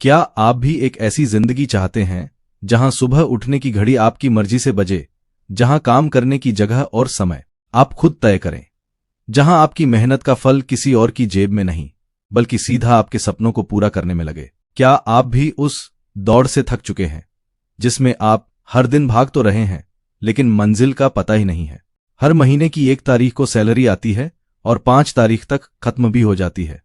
क्या आप भी एक ऐसी जिंदगी चाहते हैं जहां सुबह उठने की घड़ी आपकी मर्जी से बजे, जहां काम करने की जगह और समय आप खुद तय करें, जहां आपकी मेहनत का फल किसी और की जेब में नहीं बल्कि सीधा आपके सपनों को पूरा करने में लगे? क्या आप भी उस दौड़ से थक चुके हैं जिसमें आप हर दिन भाग तो रहे हैं लेकिन मंजिल का पता ही नहीं है? हर महीने की 1 तारीख को सैलरी आती है और 5 तारीख तक खत्म भी हो जाती है।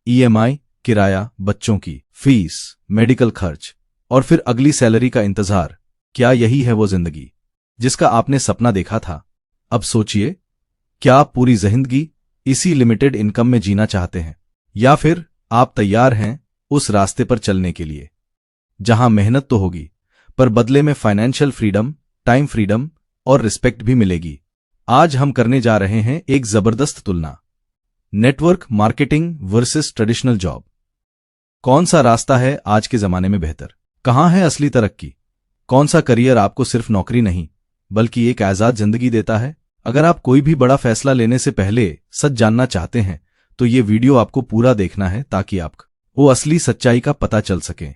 ईएमआई, किराया, बच्चों की फीस, मेडिकल खर्च और फिर अगली सैलरी का इंतजार। क्या यही है वो जिंदगी जिसका आपने सपना देखा था? अब सोचिए, क्या आप पूरी जिंदगी इसी लिमिटेड इनकम में जीना चाहते हैं, या फिर आप तैयार हैं उस रास्ते पर चलने के लिए जहां मेहनत तो होगी पर बदले में फाइनेंशियल फ्रीडम, टाइम फ्रीडम और रिस्पेक्ट भी मिलेगी? आज हम करने जा रहे हैं एक जबरदस्त तुलना, network marketing versus traditional job. कौन सा रास्ता है आज के जमाने में बेहतर? कहां है असली तरक्की? कौन सा करियर आपको सिर्फ नौकरी नहीं बल्कि एक आजाद जिंदगी देता है? अगर आप कोई भी बड़ा फैसला लेने से पहले सच जानना चाहते हैं तो ये वीडियो आपको पूरा देखना है ताकि आपको वो असली सच्चाई का पता चल सके।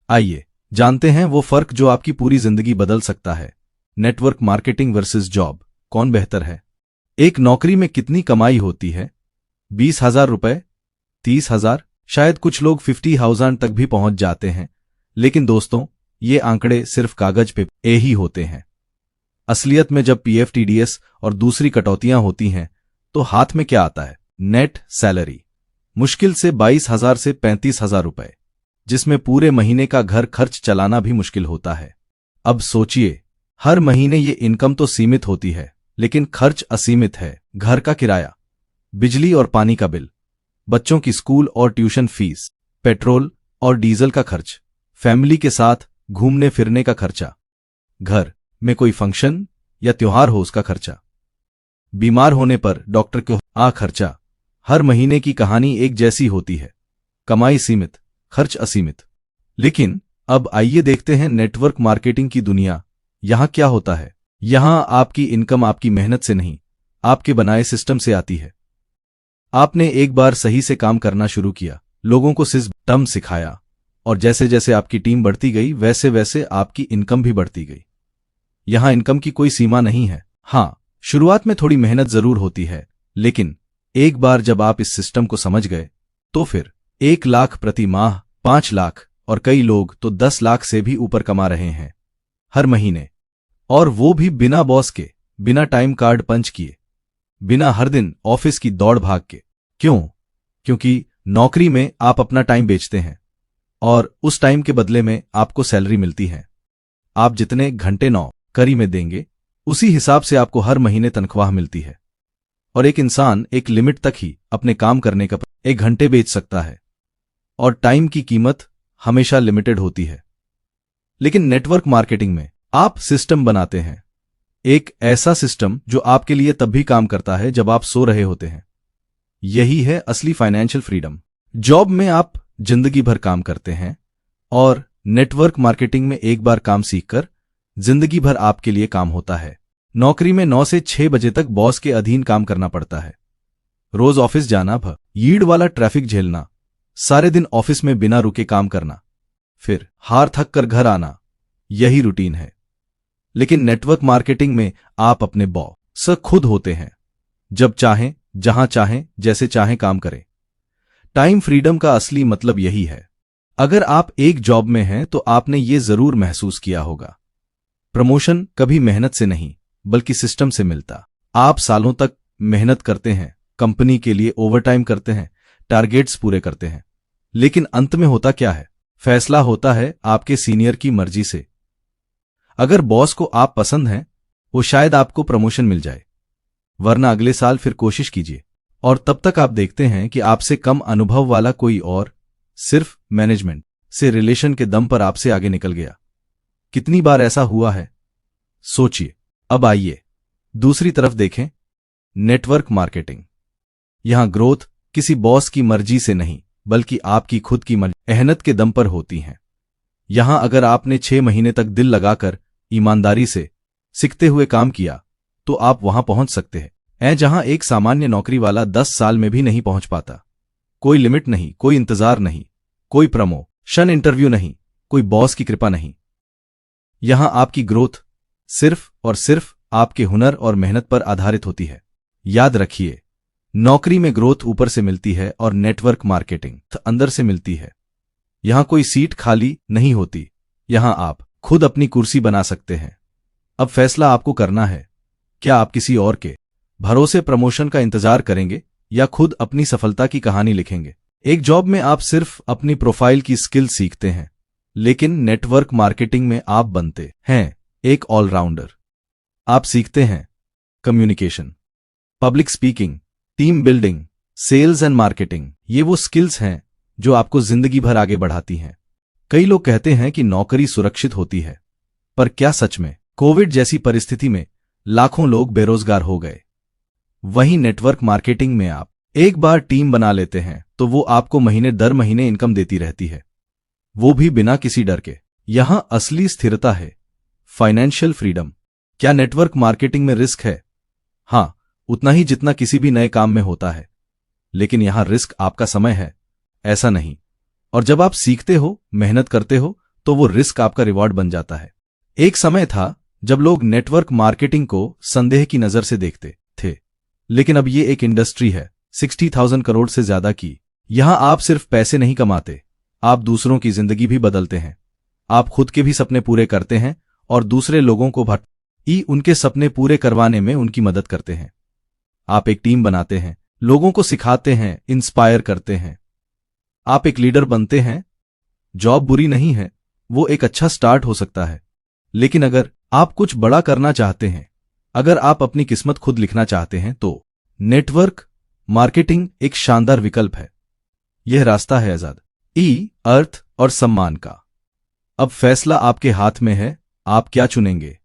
आइए जानते हैं वो फर्क जो आपकी पूरी जिंदगी बदल सकता है। नेटवर्क मार्केटिंग वर्सेस जॉब, कौन बेहतर है? एक नौकरी में कितनी कमाई होती है? 20,000 रुपए, 30,000, शायद कुछ लोग 50,000 तक भी पहुंच जाते हैं। लेकिन दोस्तों, ये आंकड़े सिर्फ कागज पे ही होते हैं। असलियत में जब पीएफ, टीडीएस और दूसरी कटौतियां होती हैं तो हाथ में क्या आता है? नेट सैलरी मुश्किल से 22,000 से 35,000 रुपए, जिसमें पूरे महीने का घर खर्च चलाना भी मुश्किल होता है। अब सोचिए, हर महीने ये इनकम तो सीमित होती है लेकिन खर्च असीमित है। घर का किराया, बिजली और पानी का बिल, बच्चों की स्कूल और ट्यूशन फीस, पेट्रोल और डीजल का खर्च, फैमिली के साथ घूमने फिरने का खर्चा, घर में कोई फंक्शन या त्योहार हो उसका खर्चा, बीमार होने पर डॉक्टर को खर्चा। हर महीने की कहानी एक जैसी होती है, कमाई सीमित, खर्च असीमित। लेकिन अब आइए देखते हैं नेटवर्क मार्केटिंग की दुनिया। यहां क्या होता है? यहां आपकी इनकम आपकी मेहनत से नहीं, आपके बनाए सिस्टम से आती है। आपने एक बार सही से काम करना शुरू किया, लोगों को सिस्टम सिखाया और जैसे जैसे आपकी टीम बढ़ती गई वैसे वैसे आपकी इनकम भी बढ़ती गई। यहां इनकम की कोई सीमा नहीं है। हां, शुरुआत में थोड़ी मेहनत जरूर होती है, लेकिन एक बार जब आप इस सिस्टम को समझ गए तो फिर 1 लाख प्रति माह, 5 लाख और कई लोग तो 10 लाख से भी ऊपर कमा रहे हैं हर महीने, और वो भी बिना बॉस के, बिना टाइम कार्ड पंच किए, बिना हर दिन ऑफिस की दौड़ भाग के। क्यों? क्योंकि नौकरी में आप अपना टाइम बेचते हैं और उस टाइम के बदले में आपको सैलरी मिलती है। आप जितने घंटे नौकरी में देंगे उसी हिसाब से आपको हर महीने तनख्वाह मिलती है। और एक इंसान एक लिमिट तक ही अपने काम करने का 1 घंटे बेच सकता है और टाइम की कीमत हमेशा लिमिटेड होती है। लेकिन नेटवर्क मार्केटिंग में आप सिस्टम बनाते हैं, एक ऐसा सिस्टम जो आपके लिए तब भी काम करता है जब आप सो रहे होते हैं। यही है असली फाइनेंशियल फ्रीडम। जॉब में आप जिंदगी भर काम करते हैं और नेटवर्क मार्केटिंग में एक बार काम सीखकर जिंदगी भर आपके लिए काम होता है। नौकरी में 9 से 6 बजे तक बॉस के अधीन काम करना पड़ता है, रोज ऑफिस जाना, भीड़ वाला ट्रैफिक झेलना, सारे दिन ऑफिस में बिना रुके काम करना, फिर हार थक कर घर आना, यही रूटीन है। लेकिन नेटवर्क मार्केटिंग में आप अपने बॉस खुद होते हैं, जब चाहें, जहां चाहें, जैसे चाहें काम करें। टाइम फ्रीडम का असली मतलब यही है। अगर आप एक जॉब में हैं तो आपने ये जरूर महसूस किया होगा, प्रमोशन कभी मेहनत से नहीं बल्कि सिस्टम से मिलता। आप सालों तक मेहनत करते हैं, कंपनी के लिए ओवरटाइम करते हैं, टारगेट्स पूरे करते हैं, लेकिन अंत में होता क्या है? फैसला होता है आपके सीनियर की मर्जी से। अगर बॉस को आप पसंद हैं, वो शायद आपको प्रमोशन मिल जाए, वरना अगले साल फिर कोशिश कीजिए और तब तक आप देखते हैं कि आपसे कम अनुभव वाला कोई और सिर्फ मैनेजमेंट से रिलेशन के दम पर आपसे आगे निकल गया। कितनी बार ऐसा हुआ है? सोचिए। अब आइए दूसरी तरफ देखें, नेटवर्क मार्केटिंग। यहां ग्रोथ किसी बॉस की मर्जी से नहीं बल्कि आपकी खुद की मेहनत के दम पर होती हैं। यहां अगर आपने 6 महीने तक दिल लगाकर ईमानदारी से सीखते हुए काम किया तो आप वहां पहुंच सकते हैं जहां एक सामान्य नौकरी वाला 10 साल में भी नहीं पहुंच पाता। कोई लिमिट नहीं, कोई इंतजार नहीं, कोई प्रमोशन इंटरव्यू नहीं, कोई बॉस की कृपा नहीं। यहां आपकी ग्रोथ सिर्फ और सिर्फ आपके हुनर और मेहनत पर आधारित होती है। याद रखिए, नौकरी में ग्रोथ ऊपर से मिलती है और नेटवर्क मार्केटिंग अंदर से मिलती है। यहां कोई सीट खाली नहीं होती, यहां आप खुद अपनी कुर्सी बना सकते हैं। अब फैसला आपको करना है, क्या आप किसी और के भरोसे प्रमोशन का इंतजार करेंगे या खुद अपनी सफलता की कहानी लिखेंगे। एक जॉब में आप सिर्फ अपनी प्रोफाइल की स्किल सीखते हैं, लेकिन नेटवर्क मार्केटिंग में आप बनते हैं एक ऑलराउंडर। आप सीखते हैं communication, public speaking, team building, sales and marketing. ये वो स्किल्स हैं जो आपको जिंदगी भर आगे बढ़ाती हैं। कई लोग कहते हैं कि नौकरी सुरक्षित होती है, पर क्या सच में? कोविड जैसी परिस्थिति में लाखों लोग बेरोजगार हो गए। वहीं नेटवर्क मार्केटिंग में आप एक बार टीम बना लेते हैं तो वो आपको महीने दर महीने इनकम देती रहती है, वो भी बिना किसी डर के। यहां असली स्थिरता है, फाइनेंशियल फ्रीडम। क्या नेटवर्क मार्केटिंग में रिस्क है? हां, उतना ही जितना किसी भी नए काम में होता है, लेकिन यहां रिस्क आपका समय है, ऐसा नहीं। और जब आप सीखते हो, मेहनत करते हो, तो वो रिस्क आपका रिवॉर्ड बन जाता है। एक समय था जब लोग नेटवर्क मार्केटिंग को संदेह की नजर से देखते थे, लेकिन अब ये एक इंडस्ट्री है 60,000 करोड़ से ज्यादा की। यहां आप सिर्फ पैसे नहीं कमाते, आप दूसरों की जिंदगी भी बदलते हैं। आप खुद के भी सपने पूरे करते हैं और दूसरे लोगों को उनके सपने पूरे करवाने में उनकी मदद करते हैं। आप एक टीम बनाते हैं, लोगों को सिखाते हैं, इंस्पायर करते हैं। आप एक लीडर बनते हैं। जॉब बुरी नहीं है, वो एक अच्छा स्टार्ट हो सकता है, लेकिन अगर आप कुछ बड़ा करना चाहते हैं, अगर आप अपनी किस्मत खुद लिखना चाहते हैं, तो नेटवर्क मार्केटिंग एक शानदार विकल्प है। यह रास्ता है आजाद, अर्थ और सम्मान का। अब फैसला आपके हाथ में है, आप क्या चुनेंगे?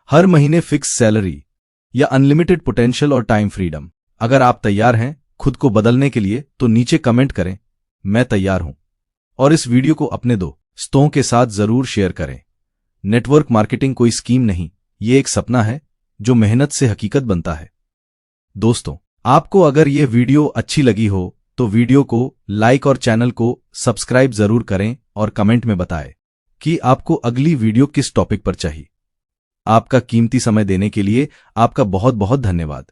हर महीने फिक्स सैलरी या अनलिमिटेड पोटेंशियल और टाइम फ्रीडम? अगर आप तैयार हैं खुद को बदलने के लिए तो नीचे कमेंट करें, मैं तैयार हूं। और इस वीडियो को अपने दोस्तों के साथ जरूर शेयर करें। नेटवर्क मार्केटिंग कोई स्कीम नहीं, ये एक सपना है जो मेहनत से हकीकत बनता है। दोस्तों, आपको अगर यह वीडियो अच्छी लगी हो तो वीडियो को लाइक और चैनल को सब्सक्राइब जरूर करें और कमेंट में बताएं कि आपको अगली वीडियो किस टॉपिक पर चाहिए। आपका कीमती समय देने के लिए आपका बहुत बहुत धन्यवाद।